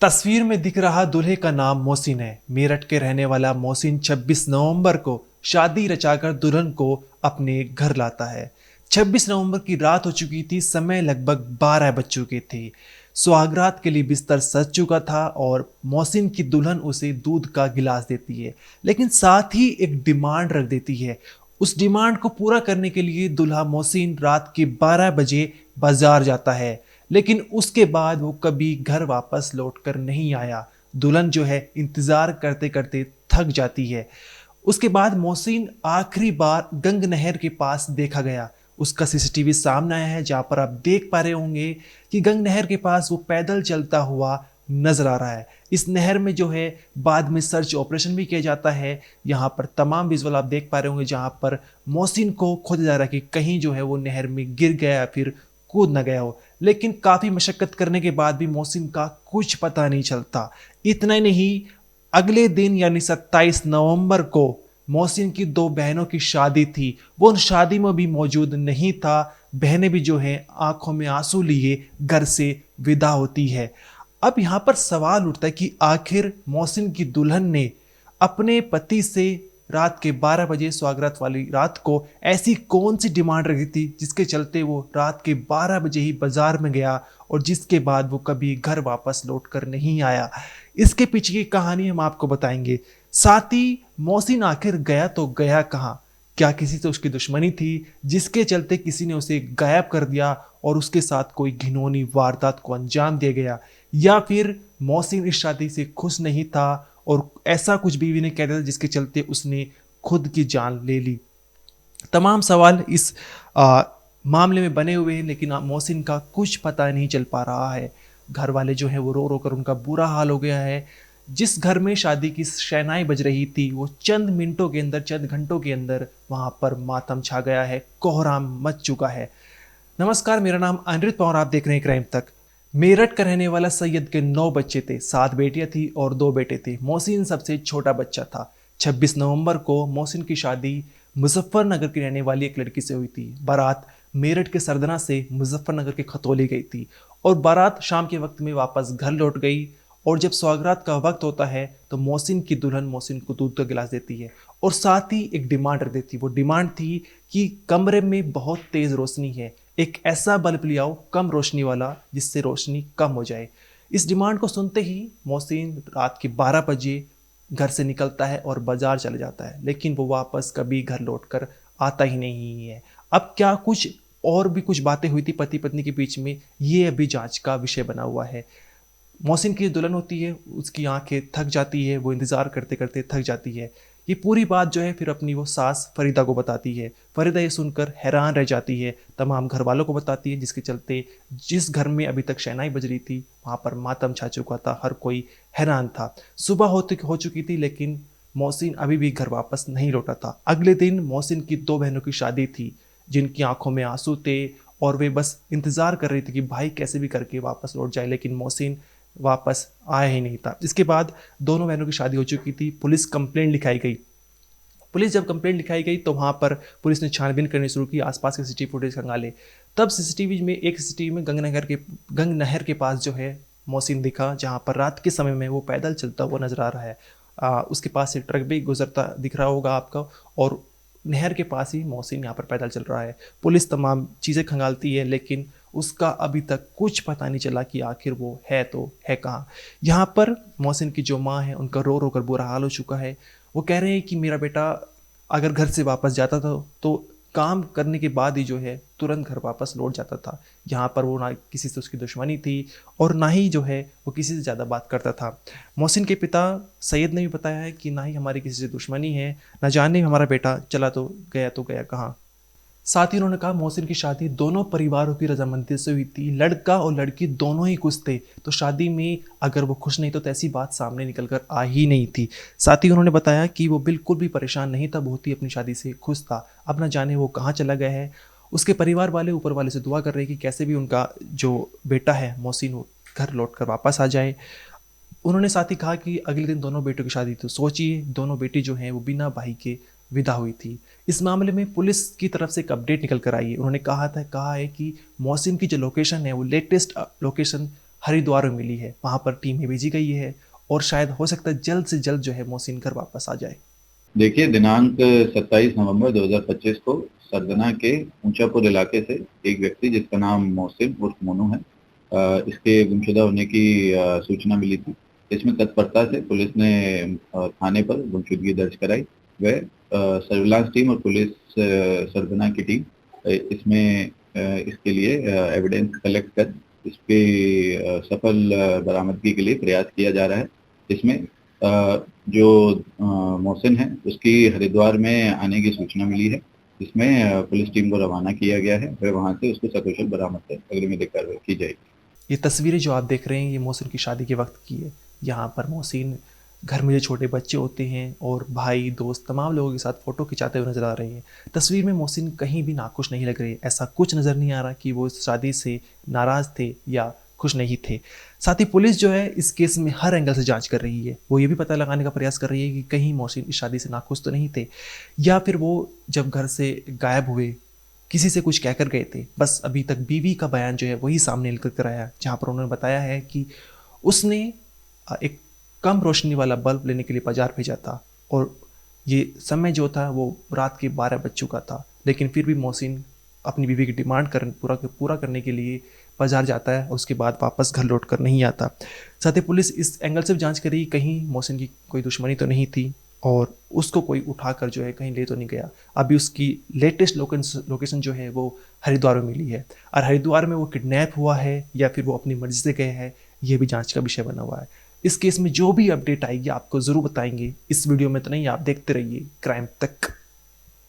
तस्वीर में दिख रहा दूल्हे का नाम मोहसिन है। मेरठ के रहने वाला मोहसिन 26 नवंबर को शादी रचाकर दुल्हन को अपने घर लाता है। 26 नवंबर की रात हो चुकी थी, समय लगभग 12 बज चुके थे। सुहागरात के लिए बिस्तर सज चुका था और मोहसिन की दुल्हन उसे दूध का गिलास देती है, लेकिन साथ ही एक डिमांड रख देती है। उस डिमांड को पूरा करने के लिए दूल्हा मोहसिन रात के 12 बजे बाजार जाता है, लेकिन उसके बाद वो कभी घर वापस लौट कर नहीं आया। दुल्हन जो है इंतजार करते करते थक जाती है। उसके बाद मोहसिन आखिरी बार गंग नहर के पास देखा गया। उसका सीसीटीवी सामने आया है, जहां पर आप देख पा रहे होंगे कि गंग नहर के पास वो पैदल चलता हुआ नजर आ रहा है। इस नहर में जो है बाद में सर्च ऑपरेशन भी किया जाता है। यहाँ पर तमाम विजुअल आप देख पा रहे होंगे, जहां पर मोहसिन को खोजा जा रहा है कि कहीं जो है वो नहर में गिर गया या फिर कूद न गया हो। लेकिन काफी मशक्कत करने के बाद भी मोहसिन का कुछ पता नहीं चलता। इतना ही नहीं, अगले दिन यानी 27 नवंबर को मोहसिन की दो बहनों की शादी थी। वो उन शादी में भी मौजूद नहीं था। बहनें भी जो है आंखों में आंसू लिए घर से विदा होती है। अब यहां पर सवाल उठता है कि आखिर मोहसिन की दुल्हन ने अपने पति से रात के 12 बजे सुहागरात वाली रात को ऐसी कौन सी डिमांड रखी थी जिसके चलते वो रात के 12 बजे ही बाजार में गया और जिसके बाद वो कभी घर वापस लौट कर नहीं आया। इसके पीछे की कहानी हम आपको बताएंगे। साथ ही मोहसिन आखिर गया तो गया कहाँ? क्या किसी से उसकी दुश्मनी थी जिसके चलते किसी ने उसे गायब कर दिया और उसके साथ कोई घिनौनी वारदात को अंजाम दिया गया, या फिर मोहसिन इस शादी से खुश नहीं था और ऐसा कुछ बीवी ने कह दिया जिसके चलते उसने खुद की जान ले ली? तमाम सवाल इस मामले में बने हुए हैं, लेकिन मोहसिन का कुछ पता नहीं चल पा रहा है। घर वाले जो है वो रो रो कर उनका बुरा हाल हो गया है। जिस घर में शादी की शहनाई बज रही थी, वो चंद मिनटों के अंदर, चंद घंटों के अंदर वहां पर मातम छा गया है, कोहराम मच चुका है। नमस्कार, मेरा नाम अनिरुद्ध पवार, आप देख रहे हैं क्राइम तक। मेरठ का रहने वाला सैयद के 9 बच्चे थे, 7 बेटियां थी और 2 बेटे थे। मोहसिन सबसे छोटा बच्चा था। 26 नवंबर को मोहसिन की शादी मुजफ्फरनगर की रहने वाली एक लड़की से हुई थी। बारात मेरठ के सरदना से मुजफ्फरनगर के खतौली गई थी और बारात शाम के वक्त में वापस घर लौट गई। और जब सौगात का वक्त होता है तो मोहसिन की दुल्हन मोहसिन को दूध का गिलास देती है और साथ ही एक डिमांड रख देती है। वो डिमांड थी कि कमरे में बहुत तेज रोशनी है, एक ऐसा बल्ब ले आओ कम रोशनी वाला जिससे रोशनी कम हो जाए। इस डिमांड को सुनते ही मोहसिन रात के 12 बजे घर से निकलता है और बाजार चले जाता है, लेकिन वो वापस कभी घर लौटकर आता ही नहीं है। अब क्या कुछ और भी कुछ बातें हुई थी पति पत्नी के बीच में, ये अभी जांच का विषय बना हुआ है। मोहसिन की दुल्हन होती है, उसकी आंखें थक जाती है, वो इंतज़ार करते करते थक जाती है। ये पूरी बात जो है फिर अपनी वो सास फरीदा को बताती है। फरीदा ये सुनकर हैरान रह जाती है, तमाम घर वालों को बताती है, जिसके चलते जिस घर में अभी तक शहनाई बज रही थी वहाँ पर मातम छा चुका था, हर कोई हैरान था। सुबह हो चुकी थी, लेकिन मोहसिन अभी भी घर वापस नहीं लौटा था। अगले दिन मोहसिन की 2 बहनों की शादी थी, जिनकी आंखों में आंसू थे और वे बस इंतज़ार कर रही थी कि भाई कैसे भी करके वापस लौट जाए, लेकिन मोहसिन वापस आया ही नहीं था। इसके बाद दोनों बहनों की शादी हो चुकी थी। पुलिस कंप्लेंट लिखाई गई। पुलिस जब कंप्लेंट लिखाई गई तो वहाँ पर पुलिस ने छानबीन करनी शुरू की, आसपास के सीसीटीवी फुटेज खंगाले। तब सीसीटीवी में एक सीसीटीवी में गंग नहर के पास जो है मोहसिन दिखा, जहाँ पर रात के समय में वो पैदल चलता हुआ नजर आ रहा है। उसके पास से ट्रक भी गुजरता दिख रहा होगा आपको, और नहर के पास ही मोहसिन यहाँ पर पैदल चल रहा है। पुलिस तमाम चीज़ें खंगालती है, लेकिन उसका अभी तक कुछ पता नहीं चला कि आखिर वो है तो है कहाँ। यहाँ पर मोहसिन की जो माँ है, उनका रो रो कर बुरा हाल हो चुका है। वो कह रहे हैं कि मेरा बेटा अगर घर से वापस जाता था तो काम करने के बाद ही जो है तुरंत घर वापस लौट जाता था। यहाँ पर वो ना किसी से उसकी दुश्मनी थी और ना ही जो है वो किसी से ज़्यादा बात करता था। मोहसिन के पिता सैयद ने भी बताया है कि ना ही हमारी किसी से दुश्मनी है, ना जाने हमारा बेटा चला तो गया कहाँ। साथ ही उन्होंने कहा मोहसिन की शादी दोनों परिवारों की रजामंदी से हुई थी। लड़का और लड़की दोनों ही खुश थे, तो शादी में अगर वो खुश नहीं तो ऐसी बात सामने निकल कर आ ही नहीं थी। साथ ही उन्होंने बताया कि वो बिल्कुल भी परेशान नहीं था, बहुत ही अपनी शादी से खुश था। अब ना जाने वो कहाँ चला गया है। उसके परिवार वाले ऊपर वाले से दुआ कर रहे हैं कि कैसे भी उनका जो बेटा है मोहसिन, वो घर लौट कर वापस आ जाए। उन्होंने साथ ही कहा कि अगले दिन दोनों बेटों की शादी, तो सोचिए दोनों बेटी जो हैं वो बिना भाई के विदा हुई थी। इस मामले में पुलिस की तरफ से एक अपडेट निकल कर आई है। उन्होंने कहा है कि मोहसिन की जो लोकेशन है वो लेटेस्ट लोकेशन हरिद्वार में मिली है। वहाँ पर टीमें भेजी गई है और शायद हो सकता है जल्द से जल्द जो है मोहसिन घर वापस आ जाए। देखिए, दिनांक 27 नवंबर 2025 को सरगना के ऊंचापुर इलाके से एक व्यक्ति जिसका नाम मोहसिन उर्फ मोनू है, इसके गुमशुदा होने की सूचना मिली थी। इसमें तत्परता से पुलिस ने थाने पर गुमशुदगी दर्ज कराई। वह सर्विलांस टीम और पुलिस सरगना की टीम इसमें इसके लिए एविडेंस कलेक्ट कर इसके सफल बरामदगी के लिए प्रयास किया जा रहा है। इसमें जो मोहसिन है उसकी हरिद्वार में आने की सूचना मिली है, जिसमें पुलिस टीम को रवाना किया गया है। फिर वहां से उसको सकुशल बरामद कर अगली विधिक कार्रवाई की जाएगी। ये तस्वीरें जो आप देख रहे हैं ये मोहसिन की शादी के वक्त की है। यहाँ पर मोहसिन घर में जो छोटे बच्चे होते हैं और भाई दोस्त तमाम लोगों के साथ फ़ोटो खिंचाते हुए नज़र आ रहे हैं। तस्वीर में मोहसिन कहीं भी नाखुश नहीं लग रहे, ऐसा कुछ नज़र नहीं आ रहा कि वो इस शादी से नाराज़ थे या खुश नहीं थे। साथ ही पुलिस जो है इस केस में हर एंगल से जांच कर रही है। वो ये भी पता लगाने का प्रयास कर रही है कि कहीं मोहसिन इस शादी से नाखुश तो नहीं थे, या फिर वो जब घर से गायब हुए किसी से कुछ कहकर गए थे। बस अभी तक बीवी का बयान जो है वही सामने निकल कर आया, जहाँ पर उन्होंने बताया है कि उसने एक कम रोशनी वाला बल्ब लेने के लिए बाजार भेजा था और ये समय जो था वो रात के 12 बज चुका था, लेकिन फिर भी मोहसिन अपनी बीवी की डिमांड पूरा करने के लिए बाजार जाता है और उसके बाद वापस घर लौट कर नहीं आता। साथ ही पुलिस इस एंगल से भी जांच करी कहीं मोहसिन की कोई दुश्मनी तो नहीं थी और उसको कोई उठाकर जो है कहीं ले तो नहीं गया। अभी उसकी लेटेस्ट लोकेशन जो है वो हरिद्वार में मिली है, और हरिद्वार में वो किडनैप हुआ है या फिर वो अपनी मर्जी से गए हैं, ये भी जांच का विषय बना हुआ है। इस केस में जो भी अपडेट आएगी आपको ज़रूर बताएंगे। इस वीडियो में तो नहीं, आप देखते रहिए क्राइम तक।